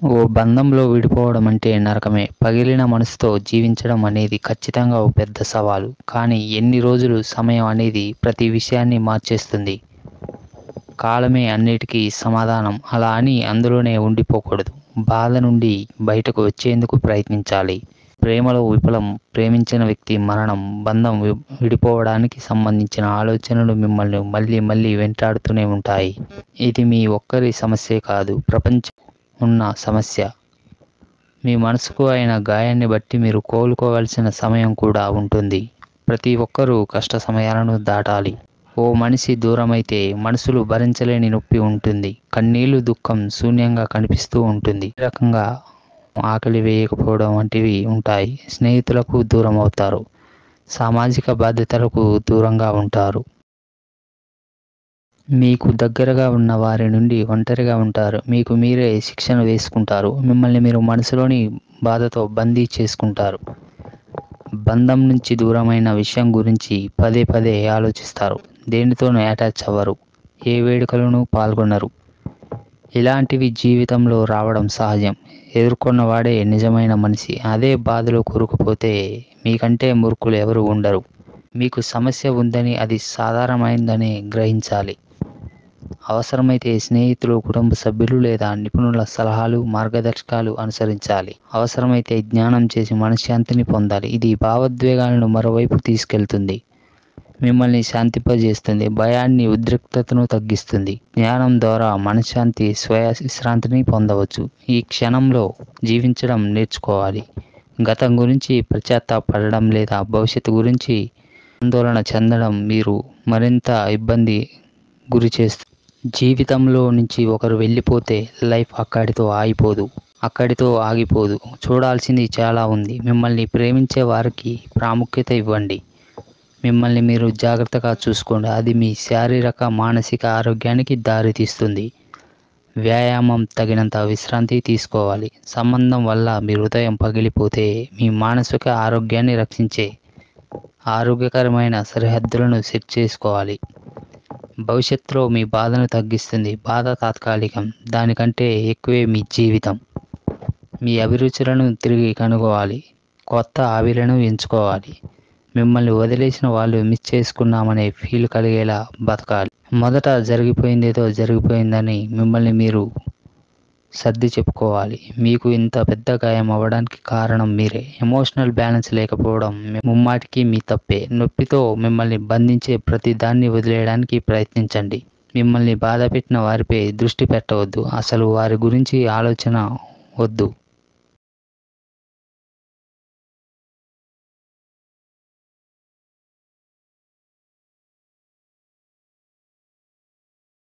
ఓ బంధంలో విడిపోవడం అంటే నరకమే. పగిలిన మనసుతో జీవించడం అనేది ఖచ్చితంగా ఓ పెద్ద సవాలు. కానీ ఎన్ని రోజులు సమయం అనేది ప్రతి విషయాన్ని మార్చేస్తుంది. కాలమే అన్నిటికీ సమాధానం. అలా అని అందులోనే ఉండిపోకూడదు. బాధ నుండి బయటకు వచ్చేందుకు ప్రయత్నించాలి. ప్రేమలో విఫలం, ప్రేమించిన వ్యక్తి మరణం, బంధం విడిపోవడానికి సంబంధించిన ఆలోచనలు మిమ్మల్ని మళ్ళీ మళ్ళీ వెంటాడుతూనే ఉంటాయి. ఇది మీ ఒక్కరి సమస్యే కాదు, ప్రపంచం ఉన్న సమస్య. మీ మనసుకు అయిన గాయాన్ని బట్టి మీరు కోలుకోవాల్సిన సమయం కూడా ఉంటుంది. ప్రతి ఒక్కరూ కష్ట సమయాలను దాటాలి. ఓ మనిషి దూరమైతే మనసులు భరించలేని నొప్పి ఉంటుంది. కన్నీళ్లు, దుఃఖం శూన్యంగా కనిపిస్తూ ఉంటుంది. ఈ రకంగా ఆకలి వేయకపోవడం వంటివి ఉంటాయి. స్నేహితులకు దూరం అవుతారు. సామాజిక బాధ్యతలకు దూరంగా ఉంటారు. మీకు దగ్గరగా ఉన్న వారి నుండి ఒంటరిగా ఉంటారు. మీకు మీరే శిక్షణ వేసుకుంటారు. మిమ్మల్ని మీరు మనసులోని బాధతో బందీ చేసుకుంటారు. బంధం నుంచి దూరమైన విషయం గురించి పదే పదే ఆలోచిస్తారు. దేనితోనూ అటాచ్ అవ్వరు. ఏ వేడుకలోనూ పాల్గొనరు. ఇలాంటివి జీవితంలో రావడం సహజం. ఎదుర్కొన్నవాడే నిజమైన మనిషి. అదే బాధలో కూరుకుపోతే మీకంటే మూర్ఖులు ఎవరు ఉండరు. మీకు సమస్య ఉందని, అది సాధారణమైందని గ్రహించాలి. అవసరమైతే స్నేహితులు, కుటుంబ సభ్యులు లేదా నిపుణుల సలహాలు, మార్గదర్శకాలు అనుసరించాలి. అవసరమైతే ధ్యానం చేసి మనశ్శాంతిని పొందాలి. ఇది భావోద్వేగాలను మరోవైపు తీసుకెళ్తుంది. మిమ్మల్ని శాంతింపజేస్తుంది. భయాన్ని, ఉద్రిక్తతను తగ్గిస్తుంది. ధ్యానం ద్వారా మనశ్శాంతి, స్వయ విశ్రాంతిని పొందవచ్చు. ఈ క్షణంలో జీవించడం నేర్చుకోవాలి. గతం గురించి పశ్చాత్తాపపడడం లేదా భవిష్యత్తు గురించి ఆందోళన చెందడం మీరు మరింత ఇబ్బంది గురిచేస్తుంది. జీవితంలో నుంచి ఒకరు వెళ్ళిపోతే లైఫ్ అక్కడితో ఆగిపోదు. చూడాల్సింది చాలా ఉంది. మిమ్మల్ని ప్రేమించే వారికి ప్రాముఖ్యత ఇవ్వండి. మిమ్మల్ని మీరు జాగ్రత్తగా చూసుకోండి. అది మీ శారీరక, మానసిక ఆరోగ్యానికి దారితీస్తుంది. వ్యాయామం, తగినంత విశ్రాంతి తీసుకోవాలి. సంబంధం వల్ల మీ హృదయం పగిలిపోతే మీ మానసిక ఆరోగ్యాన్ని రక్షించే ఆరోగ్యకరమైన సరిహద్దులను సెట్ చేసుకోవాలి. భవిష్యత్తులో మీ బాధను తగ్గిస్తుంది. బాధ తాత్కాలికం. దానికంటే ఎక్కువే మీ జీవితం. మీ అభిరుచులను తిరిగి కనుగొవాలి. కొత్త హాబీలను ఎంచుకోవాలి. మిమ్మల్ని వదిలేసిన వాళ్ళు మిస్ చేసుకున్నామనే ఫీల్ కలిగేలా బతకాలి. మొదట జరిగిపోయిందేదో జరిగిపోయిందని మిమ్మల్ని మీరు సర్ది చెప్పుకోవాలి. మీకు ఇంత పెద్ద గాయం అవ్వడానికి కారణం మీరే. ఎమోషనల్ బ్యాలెన్స్ లేకపోవడం ముమ్మాటికి మీ తప్పే. నొప్పితో మిమ్మల్ని బంధించే ప్రతి దాన్ని వదిలేయడానికి ప్రయత్నించండి. మిమ్మల్ని బాధపెట్టిన వారిపై దృష్టి పెట్టవద్దు. అసలు వారి గురించి ఆలోచన వద్దు.